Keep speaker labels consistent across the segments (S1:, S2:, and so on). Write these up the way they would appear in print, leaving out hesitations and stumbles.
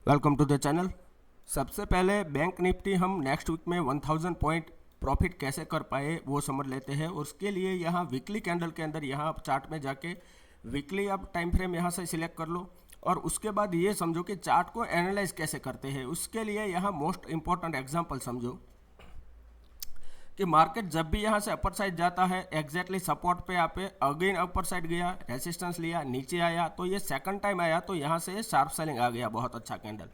S1: Welcome to the channel. सबसे पहले bank Nifty हम नेक्स्ट वीक में 1000 पॉइंट प्रॉफिट कैसे कर पाए वो समझ लेते हैं। और उसके लिए यहाँ वीकली कैंडल के अंदर यहाँ आप चार्ट में जाके वीकली आप टाइम फ्रेम यहाँ से सिलेक्ट कर लो और उसके बाद ये समझो कि चार्ट को एनालाइज कैसे करते हैं। उसके लिए यहाँ मोस्ट इंपॉर्टेंट एग्जांपल समझो कि मार्केट जब भी यहाँ से अपर साइड जाता है एग्जैक्टली सपोर्ट पे आप अगेन अपर साइड गया, रेजिस्टेंस लिया, नीचे आया, तो ये सेकंड टाइम आया तो यहाँ से शार्प सेलिंग आ गया, बहुत अच्छा कैंडल।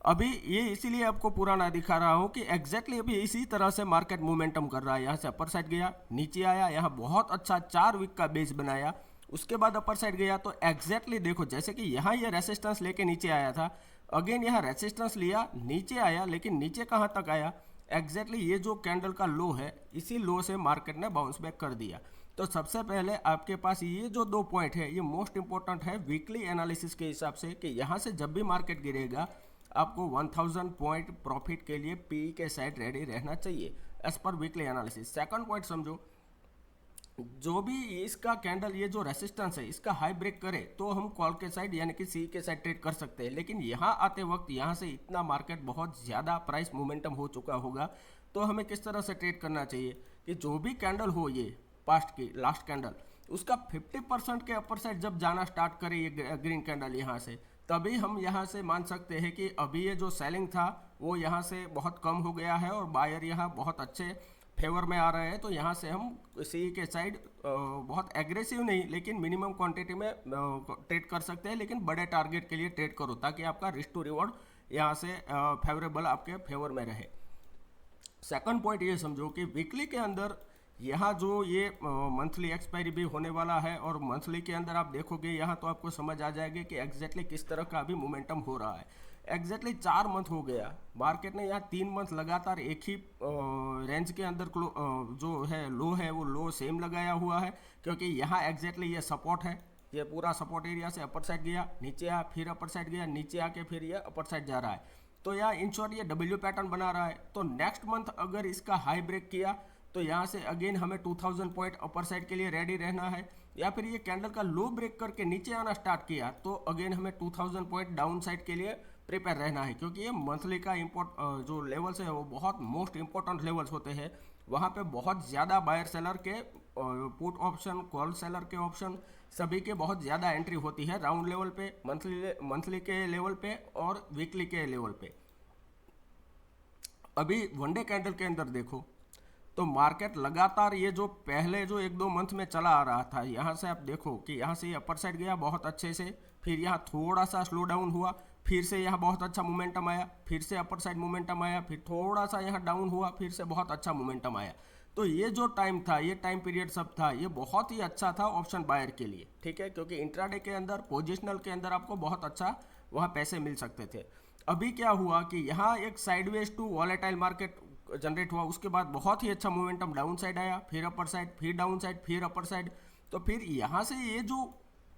S1: अभी ये इसीलिए आपको पुराना दिखा रहा हूँ कि एग्जैक्टली अभी इसी तरह से मार्केट मोमेंटम कर रहा है। यहाँ से अपर साइड गया, नीचे आया, यहाँ बहुत अच्छा 4 वीक का बेस बनाया, उसके बाद अपर साइड गया तो एग्जैक्टली देखो जैसे कि यहाँ ये रेसिस्टेंस लेके नीचे आया था, अगेन यहाँ रेसिस्टेंस लिया, नीचे आया, लेकिन नीचे कहाँ तक आया, एग्जैक्टली ये जो कैंडल का लो है इसी लो से मार्केट ने बाउंस बैक कर दिया। तो सबसे पहले आपके पास ये जो 2 पॉइंट है ये मोस्ट इंपॉर्टेंट है वीकली एनालिसिस के हिसाब से कि यहाँ से जब भी मार्केट गिरेगा आपको 1000 पॉइंट प्रॉफिट के लिए पी के साइड रेडी रहना चाहिए as per weekly analysis. Second point समझो, जो भी इसका कैंडल ये जो रेसिस्टेंस है इसका हाई ब्रेक करे तो हम कॉल के साइड यानी कि सी के साइड ट्रेड कर सकते हैं। लेकिन यहाँ आते वक्त यहाँ से इतना मार्केट बहुत ज़्यादा प्राइस मोमेंटम हो चुका होगा तो हमें किस तरह से ट्रेड करना चाहिए कि जो भी कैंडल हो ये पास्ट की लास्ट कैंडल उसका 50% के अपर साइड जब जाना स्टार्ट करे ये ग्रीन कैंडल यहाँ से, तभी हम यहाँ से मान सकते हैं कि अभी ये जो सेलिंग था वो यहाँ से बहुत कम हो गया है और बायर यहाँ बहुत अच्छे फेवर में आ रहे हैं। तो यहाँ से हम सी के साइड बहुत एग्रेसिव नहीं लेकिन मिनिमम क्वांटिटी में ट्रेड कर सकते हैं, लेकिन बड़े टारगेट के लिए ट्रेड करो ताकि आपका रिस्क टू रिवॉर्ड यहाँ से फेवरेबल आपके फेवर में रहे। सेकंड पॉइंट ये समझो कि वीकली के अंदर यहाँ जो ये मंथली एक्सपायरी भी होने वाला है और मंथली के अंदर आप देखोगे यहाँ तो आपको समझ आ जाएगा कि एग्जैक्टली किस तरह का अभी मोमेंटम हो रहा है। एग्जैक्टली 4 मंथ हो गया मार्केट ने यहाँ 3 मंथ लगातार एक ही रेंज के अंदर जो है लो है वो लो सेम लगाया हुआ है, क्योंकि यहाँ एग्जैक्टली ये सपोर्ट है, ये पूरा सपोर्ट एरिया से अपर साइड गया, नीचे आया, फिर अपर साइड गया, नीचे आके फिर ये अपर साइड जा रहा है। तो यहाँ इन शॉर्ट ये डब्ल्यू पैटर्न बना रहा है। तो नेक्स्ट मंथ अगर इसका हाई ब्रेक किया तो यहाँ से अगेन हमें 2000 पॉइंट अपर साइड के लिए रेडी रहना है, या फिर ये कैंडल का लो ब्रेक करके नीचे आना स्टार्ट किया तो अगेन हमें 2000 पॉइंट डाउन साइड के लिए प्रिपेयर रहना है, क्योंकि ये मंथली का जो लेवल्स है वो बहुत मोस्ट इंपॉर्टेंट लेवल्स होते हैं। वहाँ पे बहुत ज़्यादा बायर सेलर के पुट ऑप्शन, कॉल सेलर के ऑप्शन सभी के बहुत ज़्यादा एंट्री होती है राउंड लेवल पे, मंथली के लेवल पे और वीकली के लेवल पे। अभी वनडे कैंडल के अंदर देखो तो मार्केट लगातार ये जो पहले जो 1-2 मंथ में चला आ रहा था, यहाँ से आप देखो कि यहाँ से ये अपर साइड गया बहुत अच्छे से, फिर यहाँ थोड़ा सा स्लो डाउन हुआ, फिर से यहाँ बहुत अच्छा मोमेंटम आया, फिर से अपर साइड मोमेंटम आया, फिर थोड़ा सा यहाँ डाउन हुआ, फिर से बहुत अच्छा मोमेंटम आया। तो ये जो टाइम था, ये टाइम पीरियड सब था, ये बहुत ही अच्छा था ऑप्शन बायर के लिए, ठीक है, क्योंकि इंट्राडे के अंदर पोजिशनल के अंदर आपको बहुत अच्छा वहाँ पैसे मिल सकते थे। अभी क्या हुआ कि यहाँ एक sideways to volatile market generate हुआ, उसके बाद बहुत ही अच्छा मोमेंटम डाउन साइड आया, फिर अपर साइड, फिर डाउन साइड, फिर अपर साइड। तो फिर यहाँ से ये जो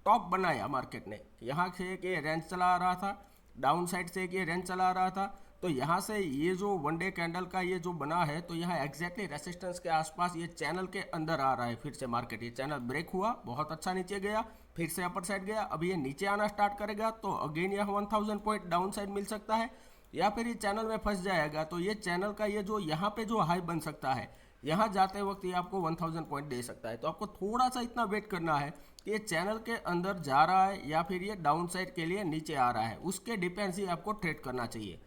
S1: टॉप बनाया मार्केट ने, यहाँ से एक ये रेंज चला आ रहा था, डाउन साइड से एक ये रेंज चला आ रहा था, तो यहाँ से ये जो वनडे कैंडल का ये जो बना है तो यहाँ एग्जैक्टली रेसिस्टेंस के आसपास ये चैनल के अंदर आ रहा है। फिर से मार्केट ये चैनल ब्रेक हुआ, बहुत अच्छा नीचे गया, फिर से अपर साइड गया, अब ये नीचे आना स्टार्ट करेगा तो अगेन यहाँ 1000 पॉइंट डाउन साइड मिल सकता है, या फिर ये चैनल में फंस जाएगा तो ये चैनल का ये जो यहाँ पे जो हाई बन सकता है, यहाँ जाते वक्त ये आपको 1000 पॉइंट दे सकता है। तो आपको थोड़ा सा इतना वेट करना है कि ये चैनल के अंदर जा रहा है या फिर ये डाउन साइड के लिए नीचे आ रहा है, उसके डिपेंड्स ही आपको ट्रेड करना चाहिए।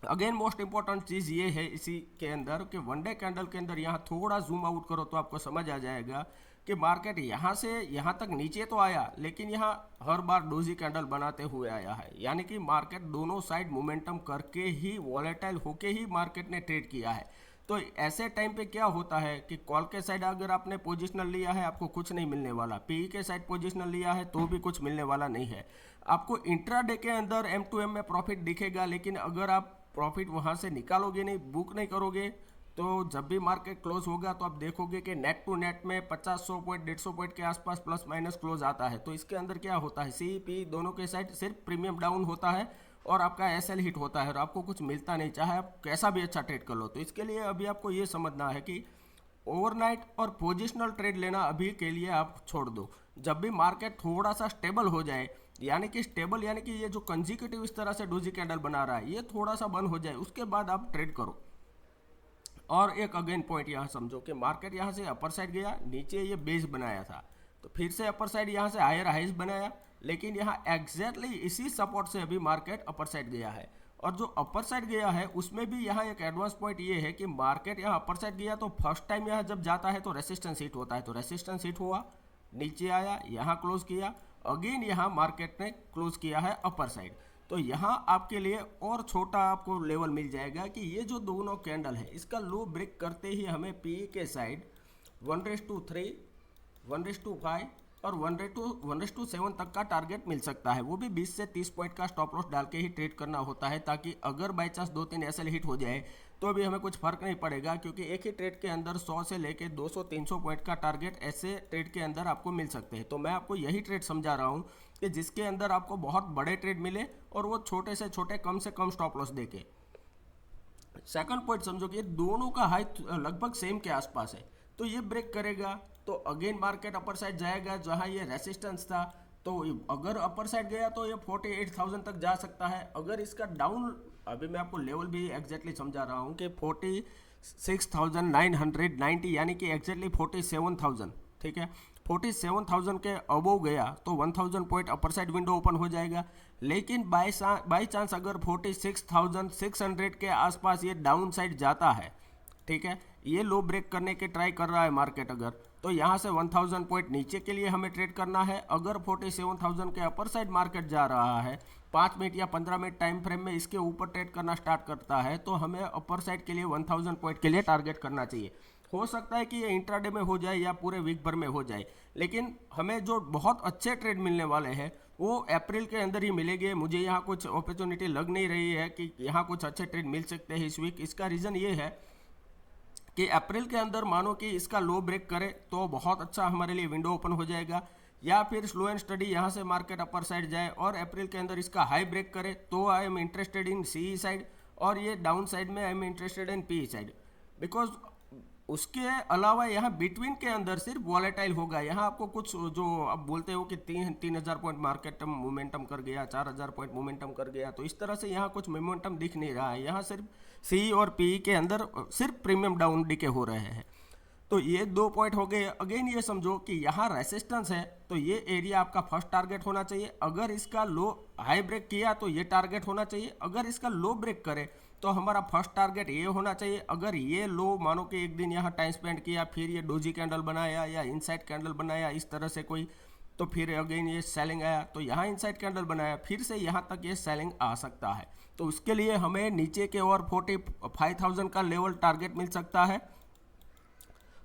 S1: अगेन मोस्ट इंपॉर्टेंट चीज़ ये है इसी के अंदर कि वनडे कैंडल के अंदर यहाँ थोड़ा जूम आउट करो तो आपको समझ आ जाएगा कि मार्केट यहाँ से यहाँ तक नीचे तो आया लेकिन यहाँ हर बार डोजी कैंडल बनाते हुए आया है, यानी कि मार्केट दोनों साइड मोमेंटम करके ही वॉलेटाइल होके ही मार्केट ने ट्रेड किया है। तो ऐसे टाइम पे क्या होता है कि कॉल के साइड अगर आपने पोजिशनल लिया है आपको कुछ नहीं मिलने वाला, पी के साइड पोजिशनल लिया है तो भी कुछ मिलने वाला नहीं है। आपको इंट्राडे के अंदर M2M में प्रॉफिट दिखेगा, लेकिन अगर आप प्रॉफिट वहाँ से निकालोगे नहीं, बुक नहीं करोगे, तो जब भी मार्केट क्लोज होगा तो आप देखोगे कि नेट टू नेट में 50-100 पॉइंट 150 पॉइंट के आसपास प्लस माइनस क्लोज आता है। तो इसके अंदर क्या होता है, सी पी दोनों के साइड सिर्फ प्रीमियम डाउन होता है और आपका एसएल हिट होता है और आपको कुछ मिलता नहीं, चाहे आप कैसा भी अच्छा ट्रेड कर लो। तो इसके लिए अभी आपको ये समझना है कि ओवरनाइट और पोजिशनल ट्रेड लेना अभी के लिए आप छोड़ दो। जब भी मार्केट थोड़ा सा स्टेबल हो जाए यानी कि स्टेबल, यानी कि ये जो कंजिक्यूटिव इस तरह से डोजी कैंडल बना रहा है, ये थोड़ा सा बंद हो जाए, उसके बाद आप ट्रेड करो। और एक अगेन पॉइंट यहाँ समझो कि मार्केट यहाँ से अपर साइड गया, नीचे ये बेस बनाया था, तो फिर से अपर साइड यहाँ से हायर हाइज बनाया, लेकिन यहाँ एग्जैक्टली इसी सपोर्ट से अभी मार्केट अपर साइड गया है। और जो अपर साइड गया है उसमें भी यहाँ एक एडवांस पॉइंट ये है कि मार्केट यहाँ अपर साइड गया तो फर्स्ट टाइम यहाँ जब जाता है तो रेसिस्टेंस हिट होता है, तो रेसिस्टेंस हिट हुआ, नीचे आया, यहाँ क्लोज किया, अगेन यहाँ मार्केट ने क्लोज किया है अपर साइड। तो यहाँ आपके लिए और छोटा आपको लेवल मिल जाएगा कि ये जो दोनों कैंडल है इसका लो ब्रेक करते ही हमें पी के साइड 1:3, 1:5 और 1:7 तक का टारगेट मिल सकता है। वो भी 20 से 30 पॉइंट का स्टॉप लॉस डाल के ही ट्रेड करना होता है, ताकि अगर बाई चांस 2-3 एसएल हिट हो जाए तो भी हमें कुछ फर्क नहीं पड़ेगा, क्योंकि एक ही ट्रेड के अंदर 100 से लेके 200-300 पॉइंट का टारगेट ऐसे ट्रेड के अंदर आपको मिल सकते हैं। तो मैं आपको यही ट्रेड समझा रहा हूँ कि जिसके अंदर आपको बहुत बड़े ट्रेड मिले और वो छोटे से छोटे कम से कम स्टॉप लॉस देके। सेकंड पॉइंट समझो कि ये दोनों का हाई लगभग सेम के आसपास है, तो ये ब्रेक करेगा तो अगेन मार्केट अपर साइड जाएगा, जहां ये रेसिस्टेंस था तो अगर अपर साइड गया तो ये 48,000 तक जा सकता है। अगर इसका डाउन, अभी मैं आपको लेवल भी एग्जैक्टली समझा रहा हूँ कि 46,990 यानी कि एग्जैक्टली 47,000, ठीक है, 47,000 के अबोव गया तो 1,000 point upper side window open हो जाएगा। लेकिन बाई चांस अगर 46,600 के आसपास ये डाउन साइड जाता है, ठीक है, ये लो ब्रेक करने के ट्राई कर रहा है मार्केट अगर, तो यहाँ से 1,000 पॉइंट नीचे के लिए हमें ट्रेड करना है। अगर 47,000 के अपर साइड मार्केट जा रहा है, 5 मिनट या 15 मिनट टाइम फ्रेम में इसके ऊपर ट्रेड करना स्टार्ट करता है, तो हमें अपर साइड के लिए 1,000 पॉइंट के लिए टारगेट करना चाहिए। हो सकता है कि ये इंट्राडे में हो जाए या पूरे वीक भर में हो जाए, लेकिन हमें जो बहुत अच्छे ट्रेड मिलने वाले हैं वो अप्रैल के अंदर ही मिलेंगे। मुझे यहाँ कुछ अपॉर्चुनिटी लग नहीं रही है कि यहाँ कुछ अच्छे ट्रेड मिल सकते हैं इस वीक। इसका रीज़न ये है कि अप्रैल के अंदर मानो कि इसका लो ब्रेक करे तो बहुत अच्छा हमारे लिए विंडो ओपन हो जाएगा, या फिर स्लो एंड स्टडी यहाँ से मार्केट अपर साइड जाए और अप्रैल के अंदर इसका हाई ब्रेक करे तो I am interested in C side, और ये डाउन साइड में I am interested in P side. Because उसके अलावा यहाँ बिटवीन के अंदर सिर्फ वॉलेटाइल होगा। यहाँ आपको कुछ जो आप बोलते हो कि 3,000 पॉइंट मार्केट मोमेंटम कर गया, 4,000 पॉइंट मोमेंटम कर गया, तो इस तरह से यहाँ कुछ मोमेंटम दिख नहीं रहा है। यहाँ सिर्फ सी और पी के अंदर सिर्फ प्रीमियम डाउन डिके हो रहे हैं। तो ये 2 पॉइंट हो गए। अगेन ये समझो कि यहाँ रेसिस्टेंस है तो ये एरिया आपका फर्स्ट टारगेट होना चाहिए। अगर इसका लो हाई ब्रेक किया तो ये टारगेट होना चाहिए। अगर इसका लो ब्रेक करे तो हमारा फर्स्ट टारगेट ये होना चाहिए। अगर ये लो मानो कि एक दिन यहाँ टाइम स्पेंड किया, फिर ये डोजी कैंडल बनाया या इनसाइड कैंडल बनाया इस तरह से कोई, तो फिर अगेन ये सेलिंग आया, तो यहाँ इनसाइड कैंडल बनाया, फिर से यहाँ तक ये सेलिंग आ सकता है। तो उसके लिए हमें नीचे के और 45,000 का लेवल टारगेट मिल सकता है,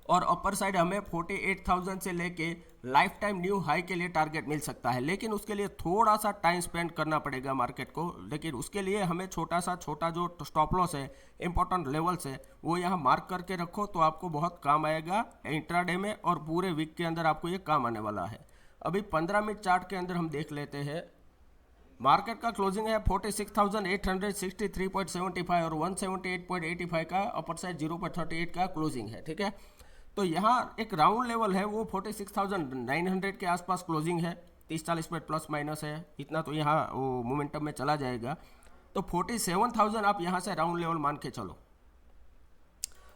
S1: और अपर साइड हमें 48,000 से लेके लाइफ टाइम न्यू हाई के लिए टारगेट मिल सकता है। लेकिन उसके लिए थोड़ा सा टाइम स्पेंड करना पड़ेगा मार्केट को। लेकिन उसके लिए हमें छोटा जो स्टॉप लॉस है, इंपॉर्टेंट लेवल्स है, वो यहाँ मार्क करके रखो तो आपको बहुत काम आएगा इंट्राडे में, और पूरे वीक के अंदर आपको ये काम आने वाला है। अभी 15 मिनट चार्ट के अंदर हम देख लेते हैं। मार्केट का क्लोजिंग है 46,863.75 और 178.85 का अपर साइड 0.38 का क्लोजिंग है, ठीक है। तो यहाँ एक राउंड लेवल है वो 46,900 के आसपास क्लोजिंग है, 30-40 पॉइंट प्लस माइनस है, इतना तो यहाँ वो मोमेंटम में चला जाएगा। तो 47,000 आप यहाँ से राउंड लेवल मान के चलो,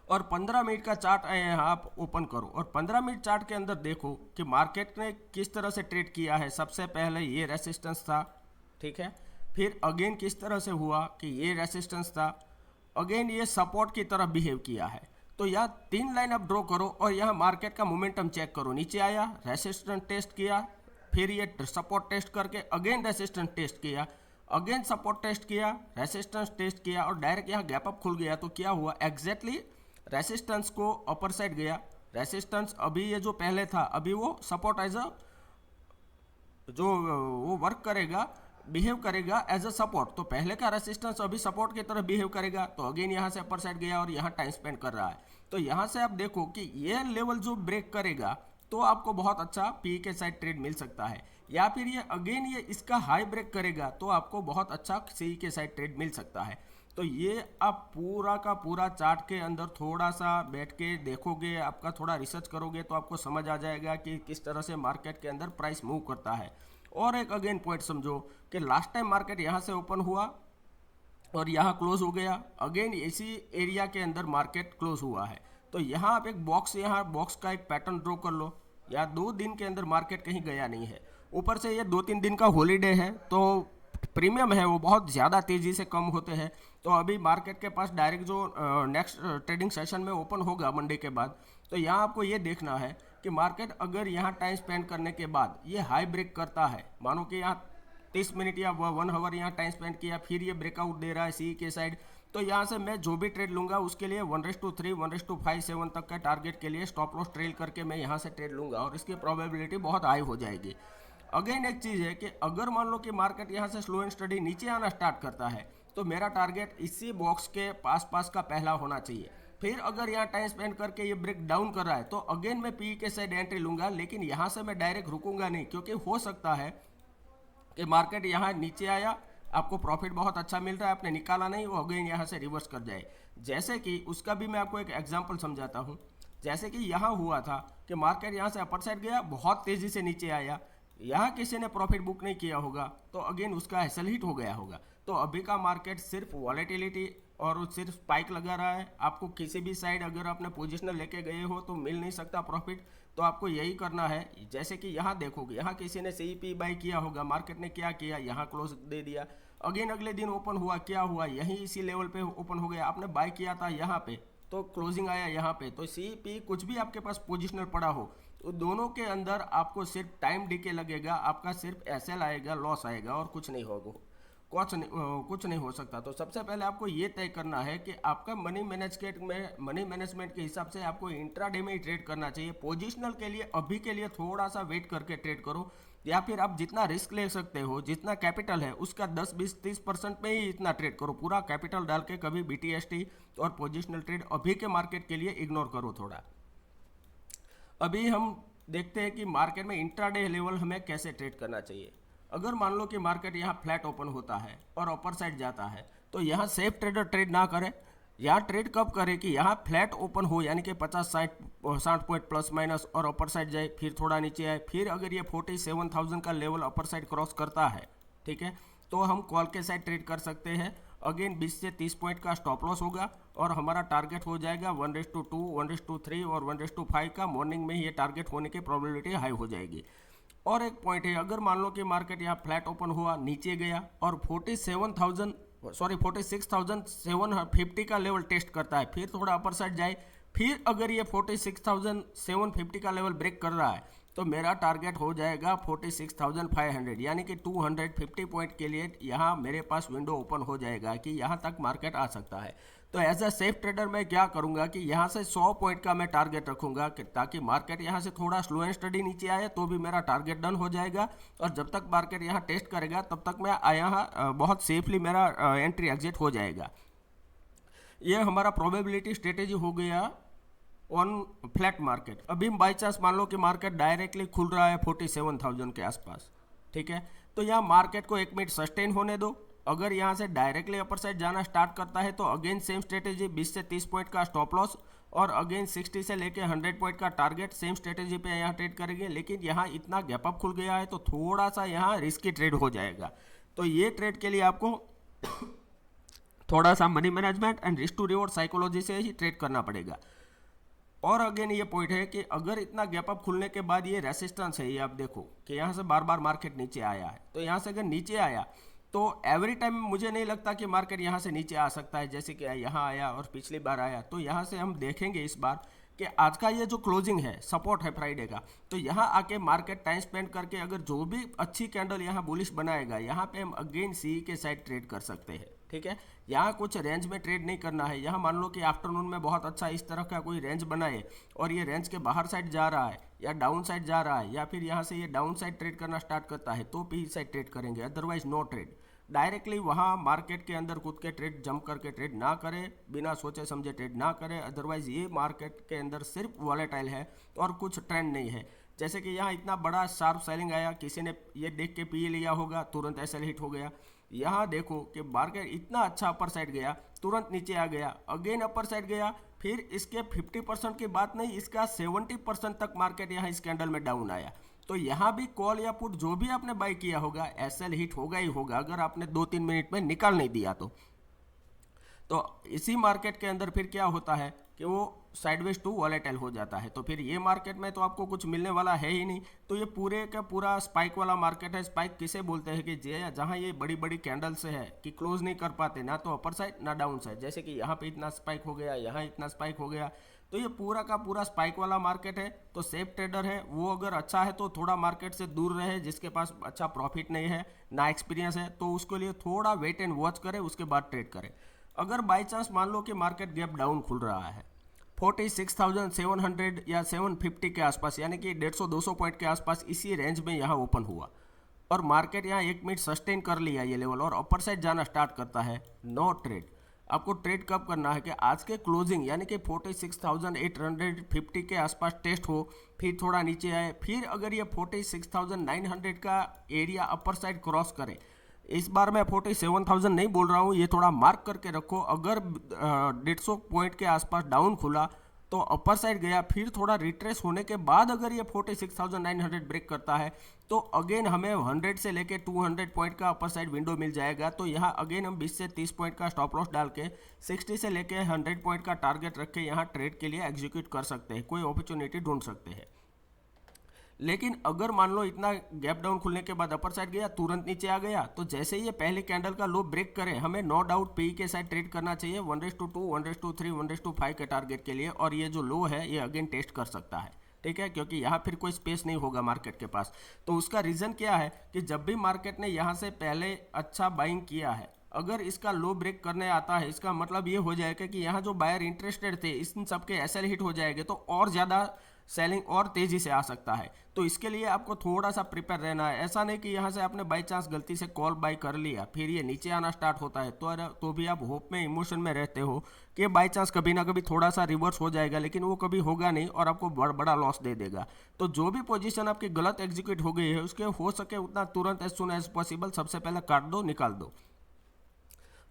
S1: और 15 मिनट का चार्ट यहाँ आप ओपन करो, और 15 मिनट चार्ट के अंदर देखो कि मार्केट ने किस तरह से ट्रेड किया है। सबसे पहले ये रेसिस्टेंस था, ठीक है, फिर अगेन किस तरह से हुआ कि ये रेसिस्टेंस था, अगेन ये सपोर्ट की तरह बिहेव किया है। तो यहाँ 3 लाइन आप ड्रॉ करो और यहाँ मार्केट का मोमेंटम चेक करो। नीचे आया, रेसिस्टेंस टेस्ट किया, फिर ये सपोर्ट टेस्ट करके अगेन रेसिस्टेंस टेस्ट किया, अगेन सपोर्ट टेस्ट किया, रेसिस्टेंस टेस्ट किया, और डायरेक्ट यहाँ गैप अप खुल गया। तो क्या हुआ, एग्जैक्टली रेसिस्टेंस को अपर साइड गया, रेसिस्टेंस अभी ये जो पहले था अभी वो सपोर्ट एज अ जो वो वर्क करेगा, बिहेव करेगा एज अ सपोर्ट। तो पहले का रेसिस्टेंस अभी सपोर्ट की तरह बिहेव करेगा, तो अगेन यहाँ से अपर साइड गया और यहाँ टाइम स्पेंड कर रहा है। तो यहाँ से आप देखो कि ये लेवल जो ब्रेक करेगा तो आपको बहुत अच्छा पी के साइड ट्रेड मिल सकता है, या फिर ये अगेन ये इसका हाई ब्रेक करेगा तो आपको बहुत अच्छा सी के साइड ट्रेड मिल सकता है। तो ये आप पूरा का पूरा चार्ट के अंदर थोड़ा सा बैठ के देखोगे, आपका थोड़ा रिसर्च करोगे तो आपको समझ आ जाएगा कि किस तरह से मार्केट के अंदर प्राइस मूव करता है। और एक अगेन पॉइंट समझो कि लास्ट टाइम मार्केट यहाँ से ओपन हुआ और यहाँ क्लोज हो गया, अगेन इसी एरिया के अंदर मार्केट क्लोज हुआ है। तो यहाँ आप एक बॉक्स, यहाँ बॉक्स का एक पैटर्न ड्रॉ कर लो। या 2 दिन के अंदर मार्केट कहीं गया नहीं है, ऊपर से ये 2-3 दिन का हॉलीडे है, तो प्रीमियम है वो बहुत ज़्यादा तेज़ी से कम होते हैं। तो अभी मार्केट के पास डायरेक्ट जो नेक्स्ट ट्रेडिंग सेशन में ओपन होगा मंडे के बाद, तो यहाँ आपको ये देखना है कि मार्केट अगर यहाँ टाइम स्पेंड करने के बाद ये हाई ब्रेक करता है, मानो कि यहाँ 30 मिनट या 1 आवर यहाँ टाइम स्पेंड किया, फिर ये ब्रेकआउट दे रहा है सी के साइड, तो यहाँ से मैं जो भी ट्रेड लूँगा उसके लिए 1:3, 1:5, 7 तक का टारगेट के लिए स्टॉप लॉस ट्रेल करके मैं यहाँ से ट्रेड लूँगा और इसकी प्रोबेबिलिटी बहुत हाई हो जाएगी। अगेन एक चीज़ है कि अगर मान लो कि मार्केट यहाँ से स्लो एंड स्टडी नीचे आना स्टार्ट करता है, तो मेरा टारगेट इसी बॉक्स के पास का पहला होना चाहिए। फिर अगर यहाँ टाइम स्पेंड करके ये ब्रेक डाउन कर रहा है, तो अगेन मैं पी के साइड एंट्री लूँगा, लेकिन यहाँ से मैं डायरेक्ट रुकूंगा नहीं, क्योंकि हो सकता है कि मार्केट यहाँ नीचे आया, आपको प्रॉफिट बहुत अच्छा मिल रहा है, आपने निकाला नहीं, वो अगेन यहाँ से रिवर्स कर जाए। जैसे कि उसका भी मैं आपको एक एग्जांपल समझाता हूँ। जैसे कि यहाँ हुआ था कि मार्केट यहाँ से अपर साइड गया, बहुत तेज़ी से नीचे आया, यहाँ किसी ने प्रॉफिट बुक नहीं किया होगा, तो अगेन उसका एसल हिट हो गया होगा। तो अभी का मार्केट सिर्फ वॉलेटिलिटी और सिर्फ स्पाइक लगा रहा है, आपको किसी भी साइड अगर आपने पोजिशनल लेके गए हो तो मिल नहीं सकता प्रॉफिट। तो आपको यही करना है, जैसे कि यहाँ देखोगे, यहाँ किसी ने CP बाई किया होगा, मार्केट ने क्या किया, यहाँ क्लोज दे दिया, अगेन अगले दिन ओपन हुआ, क्या हुआ, यहीं इसी लेवल पे ओपन हो गया, आपने बाय किया था यहाँ पे, तो क्लोजिंग आया यहाँ पे, तो CP कुछ भी आपके पास पोजिशनल पड़ा हो, तो दोनों के अंदर आपको सिर्फ टाइम डीके लगेगा, आपका सिर्फ SL आएगा, लॉस आएगा और कुछ नहीं होगा, कुछ नहीं हो सकता। तो सबसे पहले आपको ये तय करना है कि आपका मनी मैनेजमेंट के हिसाब से आपको इंट्राडे में ही ट्रेड करना चाहिए। पोजिशनल के लिए अभी के लिए थोड़ा सा वेट करके ट्रेड करो, या फिर आप जितना रिस्क ले सकते हो, जितना कैपिटल है उसका 10-20-30% में ही इतना ट्रेड करो। पूरा कैपिटल डाल के कभी BTST और पोजिशनल ट्रेड अभी के मार्केट के लिए इग्नोर करो थोड़ा। अभी हम देखते हैं कि मार्केट में इंट्राडे लेवल हमें कैसे ट्रेड करना चाहिए। अगर मान लो कि मार्केट यहाँ फ्लैट ओपन होता है और अपर साइड जाता है, तो यहाँ सेफ ट्रेडर ट्रेड ना करे। यहाँ ट्रेड कब करे कि यहाँ फ्लैट ओपन हो, यानी कि 50-60 पॉइंट प्लस माइनस और अपर साइड जाए, फिर थोड़ा नीचे आए, फिर अगर ये 47,000 का लेवल अपर साइड क्रॉस करता है, ठीक है, तो हम कॉल के साइड ट्रेड कर सकते हैं। अगेन 20 से 30 पॉइंट का स्टॉप लॉस होगा और हमारा टारगेट हो जाएगा 1:2, 1:3 और 1:5 का। मॉर्निंग में ही ये टारगेट होने की प्रोबेबिलिटी हाई हो जाएगी। और एक पॉइंट है, अगर मान लो कि मार्केट यहाँ फ्लैट ओपन हुआ, नीचे गया और 46,750 का लेवल टेस्ट करता है, फिर थोड़ा अपर साइड जाए, फिर अगर ये 46,750 का लेवल ब्रेक कर रहा है, तो मेरा टारगेट हो जाएगा 46,500, यानी कि 250 पॉइंट के लिए यहाँ मेरे पास विंडो ओपन हो जाएगा कि यहाँ तक मार्केट आ सकता है। तो एज अ सेफ ट्रेडर मैं क्या करूँगा कि यहाँ से 100 पॉइंट का मैं टारगेट रखूँगा, ताकि मार्केट यहाँ से थोड़ा स्लो एंड स्टडी नीचे आए तो भी मेरा टारगेट डन हो जाएगा, और जब तक मार्केट यहाँ टेस्ट करेगा तब तक मैं यहाँ बहुत सेफली मेरा एंट्री एग्जिट हो जाएगा। ये हमारा प्रोबेबिलिटी स्ट्रेटेजी हो गया ऑन फ्लैट मार्केट। अभी बाई चांस मान लो कि मार्केट डायरेक्टली खुल रहा है 47,000 के आसपास, ठीक है, तो यहाँ मार्केट को 1 मिनट सस्टेन होने दो। अगर यहाँ से डायरेक्टली अपर साइड जाना स्टार्ट करता है, तो अगेन सेम स्ट्रेटेजी, 20 से 30 पॉइंट का स्टॉप लॉस और अगेन 60 से लेके 100 पॉइंट का टारगेट, सेम स्ट्रेटेजी पे यहाँ ट्रेड करेंगे। लेकिन यहाँ इतना गैप अप खुल गया है तो थोड़ा सा यहाँ रिस्की ट्रेड हो जाएगा। तो ये ट्रेड के लिए आपको थोड़ा सा money management and risk to reward psychology से ही ट्रेड करना पड़ेगा। और अगेन ये पॉइंट है कि अगर इतना गैप अप खुलने के बाद ये रेसिस्टेंस है, ये आप देखो कि यहाँ से बार बार मार्केट नीचे आया है, तो यहाँ से अगर नीचे आया तो एवरी टाइम मुझे नहीं लगता कि मार्केट यहाँ से नीचे आ सकता है, जैसे कि यहाँ आया और पिछली बार आया। तो यहाँ से हम देखेंगे इस बार कि आज का ये जो क्लोजिंग है, सपोर्ट है फ्राइडे का, तो यहाँ आके मार्केट टाइम स्पेंड करके अगर जो भी अच्छी कैंडल यहाँ बुलिश बनाएगा, यहाँ पे हम अगेन सी के साइड ट्रेड कर सकते हैं, ठीक है। यहाँ कुछ रेंज में ट्रेड नहीं करना है। यहाँ मान लो कि आफ्टरनून में बहुत अच्छा इस तरह का कोई रेंज बनाए और ये रेंज के बाहर साइड जा रहा है या डाउन साइड जा रहा है, या फिर यहाँ से ये डाउन साइड ट्रेड करना स्टार्ट करता है, तो पी साइड ट्रेड करेंगे, अदरवाइज नो ट्रेड। डायरेक्टली वहाँ मार्केट के अंदर कूद के ट्रेड, जंप करके ट्रेड ना करें, बिना सोचे समझे ट्रेड ना करें, अदरवाइज ये मार्केट के अंदर सिर्फ वॉलेटाइल है और कुछ ट्रेंड नहीं है। जैसे कि यहाँ इतना बड़ा शार्प सेलिंग आया, किसी ने ये देख के पी लिया होगा, तुरंत एसएल हिट हो गया। यहाँ देखो कि मार्केट इतना अच्छा अपर साइड गया, तुरंत नीचे आ गया, अगेन अपर साइड गया, फिर इसके 50% की बात नहीं, इसका 70% तक मार्केट यहाँ इस कैंडल में डाउन आया। तो यहाँ भी कॉल या पुट जो भी आपने बाय किया होगा एसएल हिट होगा ही होगा, अगर आपने 2-3 मिनट में निकाल नहीं दिया तो इसी मार्केट के अंदर फिर क्या होता है कि वो साइडवेज टू वॉलेटाइल हो जाता है। तो फिर ये मार्केट में तो आपको कुछ मिलने वाला है ही नहीं। तो ये पूरे का पूरा स्पाइक वाला मार्केट है। स्पाइक किसे बोलते हैं कि जहाँ ये बड़ी बड़ी कैंडल से है कि क्लोज नहीं कर पाते ना तो अपर साइड ना डाउन साइड, जैसे कि यहाँ पे इतना स्पाइक हो गया, यहाँ इतना स्पाइक हो गया, तो ये पूरा का पूरा स्पाइक वाला मार्केट है। तो सेफ ट्रेडर है वो अगर अच्छा है तो थोड़ा मार्केट से दूर रहे, जिसके पास अच्छा प्रॉफिट नहीं है ना एक्सपीरियंस है तो उसके लिए थोड़ा वेट एंड वॉच करे, उसके बाद ट्रेड करे। अगर बाई चांस मान लो कि मार्केट गैप डाउन खुल रहा है 46,700 या 750 के आसपास, यानी कि 150-200 पॉइंट के आसपास इसी रेंज में यहाँ ओपन हुआ और मार्केट यहाँ 1 मिनट सस्टेन कर लिया ये लेवल और अपर साइड जाना स्टार्ट करता है, नो ट्रेड। आपको ट्रेड कब करना है कि आज के क्लोजिंग यानी कि 46,850 के आसपास टेस्ट हो, फिर थोड़ा नीचे आए, फिर अगर ये 46,900 का एरिया अपर साइड क्रॉस करे, इस बार मैं 47,000 नहीं बोल रहा हूँ, ये थोड़ा मार्क करके रखो। अगर 150 पॉइंट के आसपास डाउन खुला तो अपर साइड गया, फिर थोड़ा रिट्रेस होने के बाद अगर ये 46,900 ब्रेक करता है तो अगेन हमें 100 से लेके 200 पॉइंट का अपर साइड विंडो मिल जाएगा। तो यहाँ अगेन हम 20 से 30 पॉइंट का स्टॉप लॉस डाल के 60 से लेके 100 पॉइंट का टारगेट रख के यहाँ ट्रेड के लिए एग्जीक्यूट कर सकते हैं, कोई अपॉर्चुनिटी ढूंढ सकते हैं। लेकिन अगर मान लो इतना गैप डाउन खुलने के बाद अपर साइड गया, तुरंत नीचे आ गया, तो जैसे ये पहले कैंडल का लो ब्रेक करे, हमें नो डाउट पी के साइड ट्रेड करना चाहिए 1:2, 1:3, 1:5 के टारगेट के लिए। और ये जो लो है ये अगेन टेस्ट कर सकता है, ठीक है, क्योंकि यहाँ फिर कोई स्पेस नहीं होगा मार्केट के पास। तो उसका रीज़न क्या है कि जब भी मार्केट ने यहाँ से पहले अच्छा बाइंग किया है, अगर इसका लो ब्रेक करने आता है, इसका मतलब ये हो जाएगा कि यहाँ जो बायर इंटरेस्टेड थे इन सबके एसएल हिट हो जाएंगे तो और ज़्यादा सेलिंग और तेज़ी से आ सकता है। तो इसके लिए आपको थोड़ा सा प्रिपेयर रहना है। ऐसा नहीं कि यहाँ से आपने बाई चांस गलती से कॉल बाई कर लिया फिर ये नीचे आना स्टार्ट होता है तो भी आप होप में इमोशन में रहते हो कि बाई चांस कभी ना कभी थोड़ा सा रिवर्स हो जाएगा, लेकिन वो कभी होगा नहीं और आपको बड़ा लॉस दे देगा। तो जो भी पोजीशन आपकी गलत एग्जीक्यूट हो गई है उसके हो सके उतना तुरंत एज सुन एज पॉसिबल सबसे पहले काट दो, निकाल दो।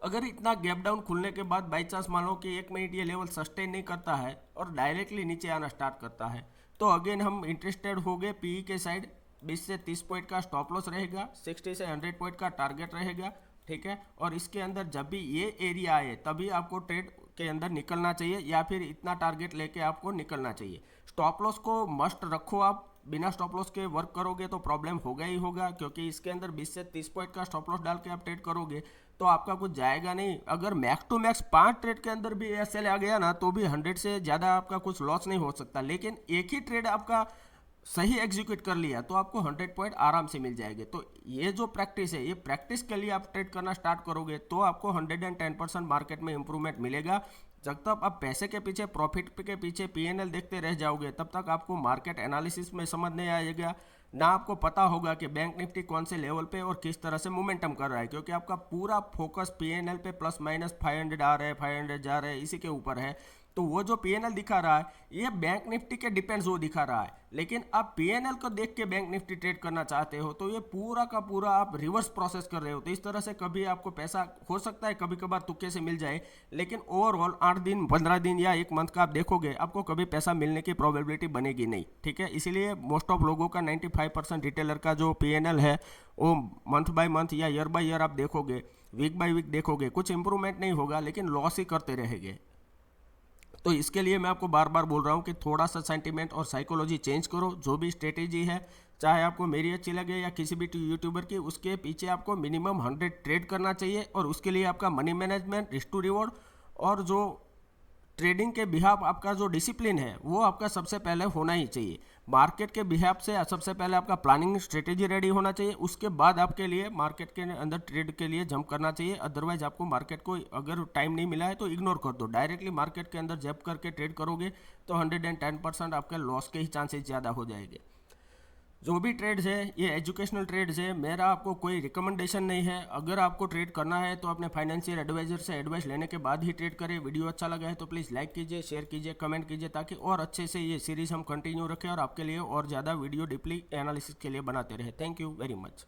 S1: अगर इतना गैप डाउन खुलने के बाद बाई चांस मान लो कि 1 मिनट ये लेवल सस्टेन नहीं करता है और डायरेक्टली नीचे आना स्टार्ट करता है, तो अगेन हम इंटरेस्टेड हो गए पीई के साइड। 20 से 30 पॉइंट का स्टॉप लॉस रहेगा, 60 से 100 पॉइंट का टारगेट रहेगा, ठीक है। और इसके अंदर जब भी ये एरिया आए तभी आपको ट्रेड के अंदर निकलना चाहिए या फिर इतना टारगेट लेके आपको निकलना चाहिए। स्टॉप लॉस को मस्ट रखो, आप बिना स्टॉप लॉस के वर्क करोगे तो प्रॉब्लम होगा ही होगा, क्योंकि इसके अंदर 20 से 30 पॉइंट का स्टॉप लॉस डाल के आप ट्रेड करोगे तो आपका कुछ जाएगा नहीं। अगर मैक्स टू मैक्स 5 ट्रेड के अंदर भी एसएल आ गया ना तो भी 100 से ज़्यादा आपका कुछ लॉस नहीं हो सकता, लेकिन एक ही ट्रेड आपका सही एग्जीक्यूट कर लिया तो आपको 100 पॉइंट आराम से मिल जाएंगे। तो ये जो प्रैक्टिस है, ये प्रैक्टिस के लिए आप ट्रेड करना स्टार्ट करोगे तो आपको 110% मार्केट में इंप्रूवमेंट मिलेगा। जब तक आप पैसे के पीछे, प्रॉफिट के पीछे पीएनएल देखते रह जाओगे तब तक आपको मार्केट एनालिसिस में समझ नहीं आएगा, ना आपको पता होगा कि बैंक निफ्टी कौन से लेवल पे और किस तरह से मोमेंटम कर रहा है, क्योंकि आपका पूरा फोकस पीएनएल पे प्लस माइनस 500 आ रहे हैं, 500 जा रहे हैं, इसी के ऊपर है। तो वो जो पीएनएल दिखा रहा है ये बैंक निफ्टी के डिपेंड्स वो दिखा रहा है, लेकिन आप पीएनएल को देख के बैंक निफ्टी ट्रेड करना चाहते हो तो ये पूरा का पूरा आप रिवर्स प्रोसेस कर रहे हो। तो इस तरह से कभी आपको पैसा हो सकता है कभी कभार तुक्के से मिल जाए, लेकिन ओवरऑल 8 दिन 15 दिन या 1 मंथ का आप देखोगे आपको कभी पैसा मिलने की प्रोबेबिलिटी बनेगी नहीं, ठीक है। इसीलिए मोस्ट ऑफ लोगों का 95% रिटेलर का जो पीएनएल है वो मंथ बाय मंथ या ईयर बाय ईयर आप देखोगे, वीक बाय वीक देखोगे, कुछ इंप्रूवमेंट नहीं होगा लेकिन लॉस ही करते रहेंगे। तो इसके लिए मैं आपको बार बार बोल रहा हूँ कि थोड़ा सा सेंटीमेंट और साइकोलॉजी चेंज करो। जो भी स्ट्रेटेजी है, चाहे आपको मेरी अच्छी लगे या किसी भी यूट्यूबर की, उसके पीछे आपको मिनिमम 100 ट्रेड करना चाहिए और उसके लिए आपका money management, risk to reward और जो ट्रेडिंग के बिहाफ आपका जो डिसिप्लिन है वो आपका सबसे पहले होना ही चाहिए। मार्केट के बिहाफ से सबसे पहले आपका प्लानिंग स्ट्रेटेजी रेडी होना चाहिए, उसके बाद आपके लिए मार्केट के अंदर ट्रेड के लिए जंप करना चाहिए। अदरवाइज आपको मार्केट को अगर टाइम नहीं मिला है तो इग्नोर कर दो, डायरेक्टली मार्केट के अंदर जंप करके ट्रेड करोगे तो 110% आपके लॉस के ही चांसेस ज़्यादा हो जाएंगे। जो भी ट्रेड्स है ये एजुकेशनल ट्रेड्स है, मेरा आपको कोई रिकमेंडेशन नहीं है। अगर आपको ट्रेड करना है तो अपने फाइनेंशियल एडवाइजर से एडवाइस लेने के बाद ही ट्रेड करें। वीडियो अच्छा लगा है तो प्लीज़ लाइक कीजिए, शेयर कीजिए, कमेंट कीजिए, ताकि और अच्छे से ये सीरीज़ हम कंटिन्यू रखें और आपके लिए और ज़्यादा वीडियो डीपली एनालिसिस के लिए बनाते रहे। Thank you very much.